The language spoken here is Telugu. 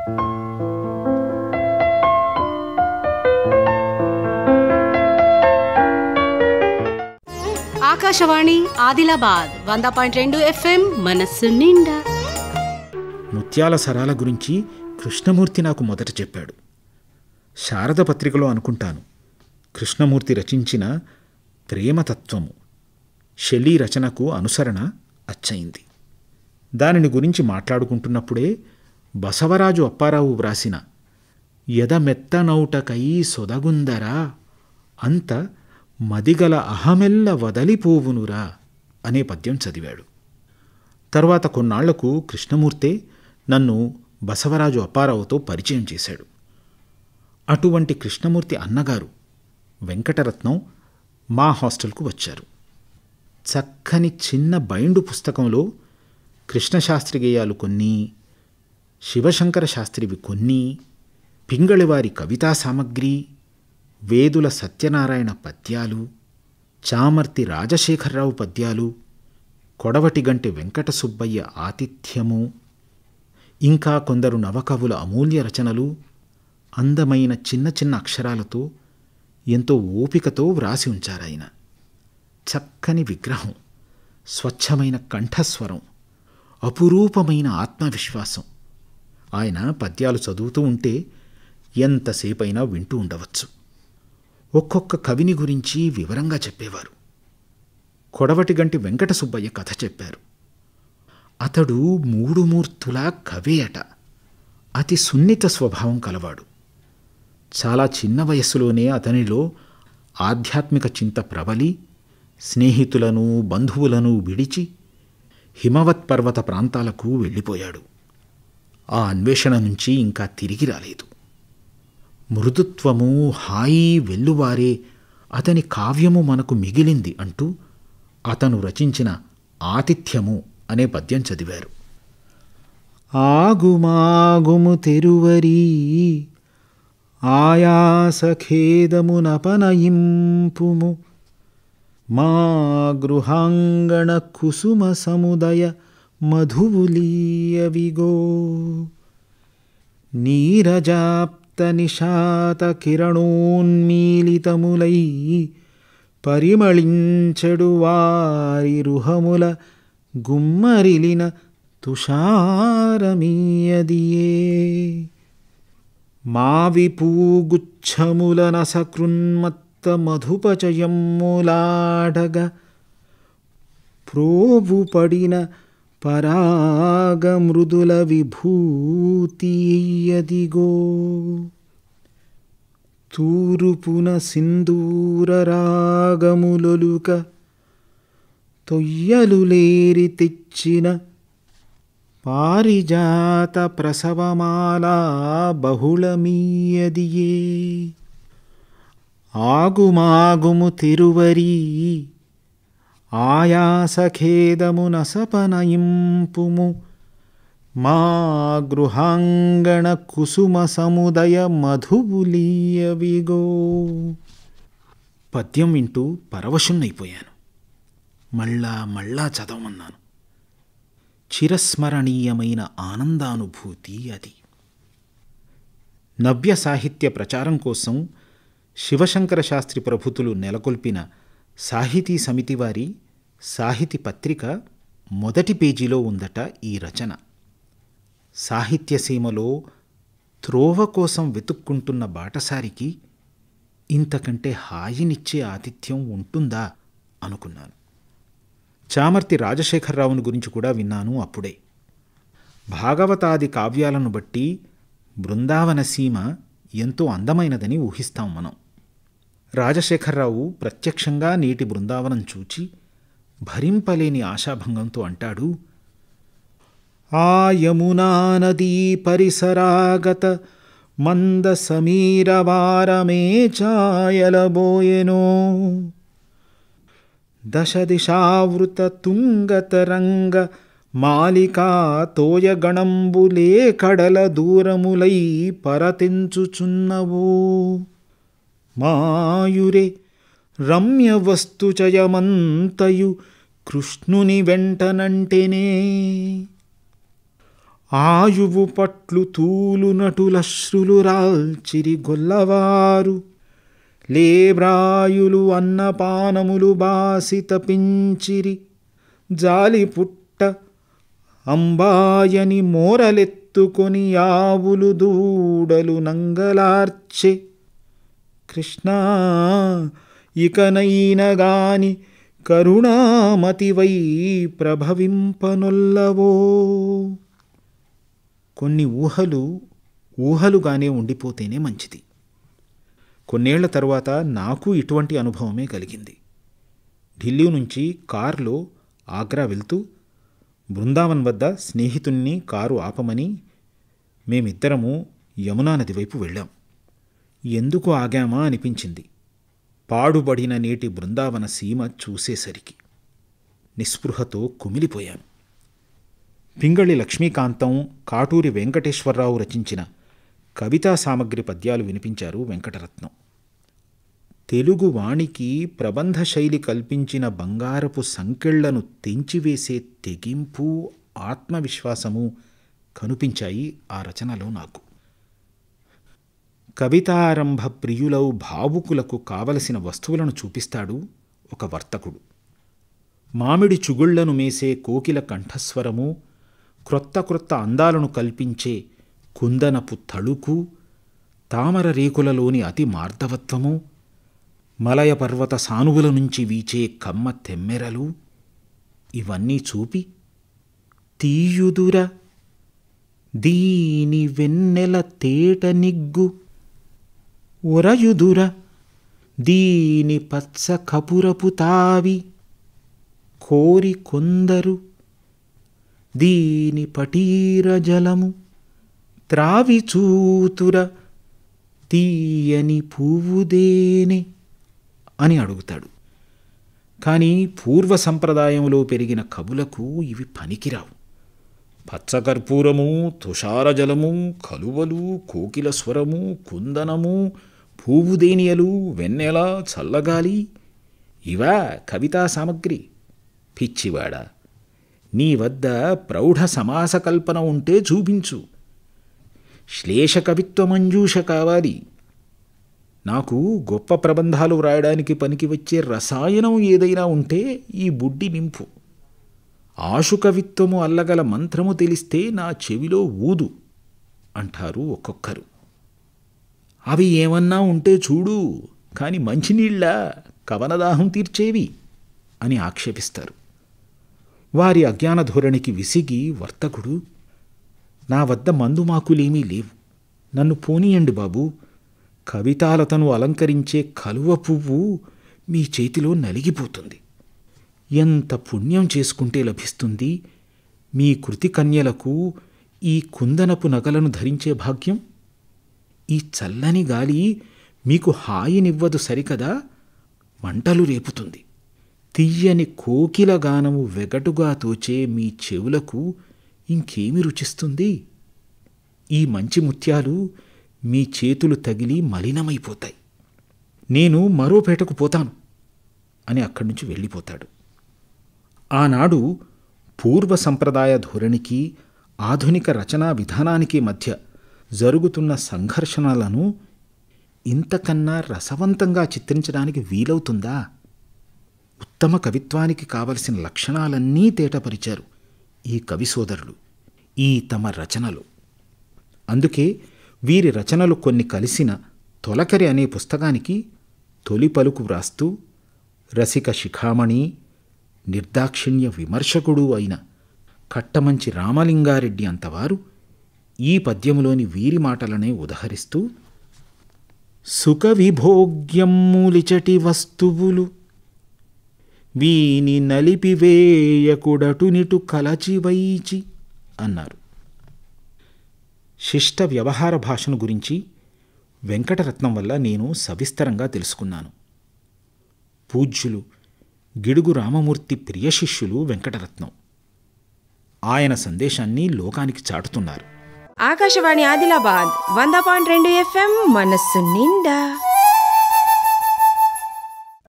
ఆకాశవాణి ఆదిలాబాద్ 100.2 FM మనస్సు నిండా. ముత్యాల సరాల గురించి కృష్ణమూర్తి నాకు మొదట చెప్పాడు. శారద పత్రికలో అనుకుంటాను కృష్ణమూర్తి రచించిన ప్రేమతత్వము షెల్లీ రచనకు అనుసరణ అచ్చయింది. దానిని గురించి మాట్లాడుకుంటున్నప్పుడే బసవరాజు అప్పారావు వ్రాసిన ఎదమెత్తనౌటకై సొదగుందరా అంత మదిగల అహమెల్ల వదలిపోవునురా అనే పద్యం చదివాడు. తర్వాత కొన్నాళ్లకు కృష్ణమూర్తే నన్ను బసవరాజు అప్పారావుతో పరిచయం చేశాడు. అటువంటి కృష్ణమూర్తి అన్నగారు వెంకటరత్నం మా హాస్టల్కు వచ్చారు. చక్కని చిన్న బైండు పుస్తకంలో కృష్ణశాస్త్రి గేయాలు కొన్ని, శివశంకర శాస్త్రివి కొన్ని, పింగళివారి కవితా సామగ్రి, వేదుల సత్యనారాయణ పద్యాలు, చామర్తి రాజశేఖరరావు పద్యాలు, కొడవటిగంటి వెంకట సుబ్బయ్య ఆతిథ్యము, ఇంకా కొందరు నవకవుల అమూల్య రచనలు అందమైన చిన్న చిన్న అక్షరాలతో ఎంతో ఓపికతో వ్రాసి ఉంచారాయన. చక్కని విగ్రహం, స్వచ్ఛమైన కంఠస్వరం, అపురూపమైన ఆత్మవిశ్వాసం. ఆయన పద్యాలు చదువుతూ ఉంటే ఎంతసేపైనా వింటూ ఉండవచ్చు. ఒక్కొక్క కవిని గురించి వివరంగా చెప్పేవారు. కొడవటిగంటి వెంకట సుబ్బయ్య కథ చెప్పారు. అతడు మూడు మూర్తుల కవే అట. అతి సున్నిత స్వభావం కలవాడు. చాలా చిన్న వయస్సులోనే అతనిలో ఆధ్యాత్మిక చింత ప్రబలి స్నేహితులను బంధువులను విడిచి హిమవత్ పర్వత ప్రాంతాలకు వెళ్ళిపోయాడు. ఆ అన్వేషణ నుంచి ఇంకా తిరిగి రాలేదు. మృదుత్వము హాయి వెల్లువారే అతని కావ్యము మనకు మిగిలింది అంటూ అతను రచించిన ఆతిథ్యము అనే పద్యం చదివారు. ఆగుమాగుము తెరువరీ ఆయాసఖేదమునపనయింపుము మా గృహాంగణ కుసుమ సముదయ మధువులీయవిగో నీరజాప్త నిశాత కిరణోన్మీలితములై పరిమళించెడు వారి రుహముల గుమ్మరిలిన తుషారమీయదియే మావి పూగుచ్ఛముల నసకృన్మత్త మధుపచయమ్ములాడగ ప్రోవుపడిన పరాగమృదుల విభూతియదిగో తూరుపున సింధూర రాగములొలుక తొయ్యలులేరి తెచ్చిన పారిజాత ప్రసవమాలా బహుళమీయదియే ఆగుమాగుము తిరువరీ ఆయాసఖేదమునసపనయింపుము మా గృహాంగణ కుసుమ సముదయ మధువులీయవిగో. పద్యం వింటూ పరవశున్నైపోయాను. మళ్ళా చదవమన్నాను. చిరస్మరణీయమైన ఆనందానుభూతి అది. నవ్య సాహిత్య ప్రచారం కోసం శివశంకర శాస్త్రి ప్రభుతులు నెలకొల్పిన సాహితీ సమితి వారి సాహితీ పత్రిక మొదటి పేజీలో ఉందట ఈ రచన. సాహిత్యసీమలో త్రోవ కోసం వెతుక్కుంటున్న బాటసారికి ఇంతకంటే హాయినిచ్చే ఆతిథ్యం ఉంటుందా అనుకున్నాను. చామర్తి రాజశేఖరరావుని గురించి కూడా విన్నాను అప్పుడే. భాగవతాది కావ్యాలను బట్టి బృందావన సీమ ఎంతో అందమైనదని ఊహిస్తాం మనం. రాజశేఖరరావు ప్రత్యక్షంగా నేటి బృందావనం చూచి భరింపలేని ఆశాభంగంతో అంటాడు, ఆ యమునా నదీ పరిసరాగత మంద సమీరవారమే ఛాయలబోయెనో దశ దిశావృత తుంగతరంగ మాలికా తోయగణంబులే కడల దూరములై పరతించుచున్నవో మాయురే రమ్య వస్తుచయమంతయు కృష్ణుని వెంటనంటెనే ఆయువు పట్లు తూలునటులశ్రులు రాల్చిరి గొల్లవారు, లేబ్రాయులు అన్నపానములు బాసి తపించిరి, జాలి పుట్ట అంబాయని మోరలెత్తుకొని ఆవులు దూడలు నంగలార్చె. కృష్ణా, ఇకనైనగాని కరుణామతివై ప్రభవింపనొల్లవో. కొన్ని ఊహలుగానే ఉండిపోతేనే మంచిది. కొన్నేళ్ల తరువాత నాకు ఇటువంటి అనుభవమే కలిగింది. ఢిల్లీ నుంచి కారులో ఆగ్రా వెళ్తూ బృందావన్ వద్ద స్నేహితుణ్ణి కారు ఆపమని మేమిద్దరము యమునా నది వైపు వెళ్ళాం. ఎందుకు ఆగామా అనిపించింది. పాడుబడిన నేటి బృందావన సీమ చూసేసరికి నిస్పృహతో కుమిలిపోయాను. పింగళి లక్ష్మీకాంతం, కాటూరి వెంకటేశ్వరరావు రచించిన కవితా సామగ్రి పద్యాలు వినిపించారు వెంకటరత్నం. తెలుగు వాణికి ప్రబంధ శైలి కల్పించిన బంగారపు సంకెళ్లను తెంచివేసే తెగింపు, ఆత్మవిశ్వాసము కనిపించాయి ఆ రచనలో నాకు. కవితారంభ ప్రియులౌ భావుకులకు కావలసిన వస్తువులను చూపిస్తాడు ఒక వర్తకుడు. మామిడి చుగుళ్లను మేసే కోకిల కంఠస్వరము, క్రొత్త క్రొత్త అందాలను కల్పించే కుందనపు తళుకు, తామర రేకులలోని అతి మార్దవత్వము, మలయ పర్వత సానువుల నుంచి వీచే కమ్మ తెమ్మెరలు, ఇవన్నీ చూపి తీయుదుర దీని వెన్నెల తేట నిగ్గు, ఒరయుదుర దీని పచ్చ కపురపు తావి, కోరి కొందరు దీని పటీర జలము, త్రావి చూతుర తీయని పువ్వుదేనే అని అడుగుతాడు. కానీ పూర్వ సంప్రదాయంలో పెరిగిన కవులకు ఇవి పనికిరావు. పచ్చకర్పూరము, తుషారజలము, కలువలు, కోకిల స్వరము, కుందనము, పువ్వుదేనియలు, వెన్నెల, చల్లగాలి, ఇవా కవితా సామగ్రి? పిచ్చివాడా, నీ వద్ద ప్రౌఢ సమాస కల్పన ఉంటే చూపించు. శ్లేష కవిత్వ మంజూష కావాలి. నాకు గొప్ప ప్రబంధాలు వ్రాయడానికి పనికి వచ్చే రసాయనం ఏదైనా ఉంటే ఈ బుడ్డి నింపు. ఆశు కవిత్వము అల్లగల మంత్రము తెలిస్తే నా చెవిలో ఊదు అంటారు ఒక్కొక్కరు. అవి ఏమన్నా ఉంటే చూడు, కాని మంచినీళ్ళ కవనదాహం తీర్చేవి అని ఆక్షేపిస్తారు. వారి అజ్ఞాన ధోరణికి విసిగి వర్తకుడు, నా వద్ద మందుమాకులేమీ లేవు, నన్ను పోనీయండి బాబూ, కవితాలతను అలంకరించే కలువ పువ్వు మీ చేతిలో నలిగిపోతుంది. ఎంత పుణ్యం చేసుకుంటే లభిస్తుంది మీ కృతి కన్యలకు ఈ కుందనపు నగలను ధరించే భాగ్యం? ఈ చల్లని గాలి మీకు హాయినివ్వదు సరికదా, మంటలు రేపుతుంది. తియ్యని కోకిల గానము వెగటుగా తోచే మీ చెవులకు ఇంకేమి రుచిస్తుంది? ఈ మంచి ముత్యాలు మీ చేతులు తగిలి మలినమైపోతాయి. నేను మరో పేటకు పోతాను అని అక్కడి నుంచి వెళ్ళిపోతాడు. ఆనాడు పూర్వ సంప్రదాయ ధోరణికి ఆధునిక రచనా విధానానికి మధ్య జరుగుతున్న సంఘర్షణలను ఇంతకన్నా రసవంతంగా చిత్రించడానికి వీలవుతుందా? ఉత్తమ కవిత్వానికి కావలసిన లక్షణాలన్నీ తేటపరిచారు ఈ కవి సోదరులు ఈ తమ రచనలు. అందుకే వీరి రచనలు కొన్ని కలిసిన తొలకరి అనే పుస్తకానికి తొలి పలుకు వ్రాస్తూ రసిక శిఖామణి, నిర్దాక్షిణ్య విమర్శకుడు అయిన కట్టమంచి రామలింగారెడ్డి అంతవారు ఈ పద్యములోని వీరి మాటలనే ఉదహరిస్తూ, సుఖ విభోగ్యమ్ములిచటి వస్తువులు వీని నలిపివేయకుడటునిటు కలచివైచి అన్నారు. శిష్ట వ్యవహార భాషను గురించి వెంకటరత్నం వల్ల నేను సవిస్తరంగా తెలుసుకున్నాను. పూజ్యులు గిడుగు రామమూర్తి ప్రియ శిష్యులు వెంకటరత్నం. ఆయన సందేశాన్ని లోకానికి చాటుతున్నారు. ఆకాశవాణి ఆదిలాబాద్ 100.2 FM మనస్సు నిండా.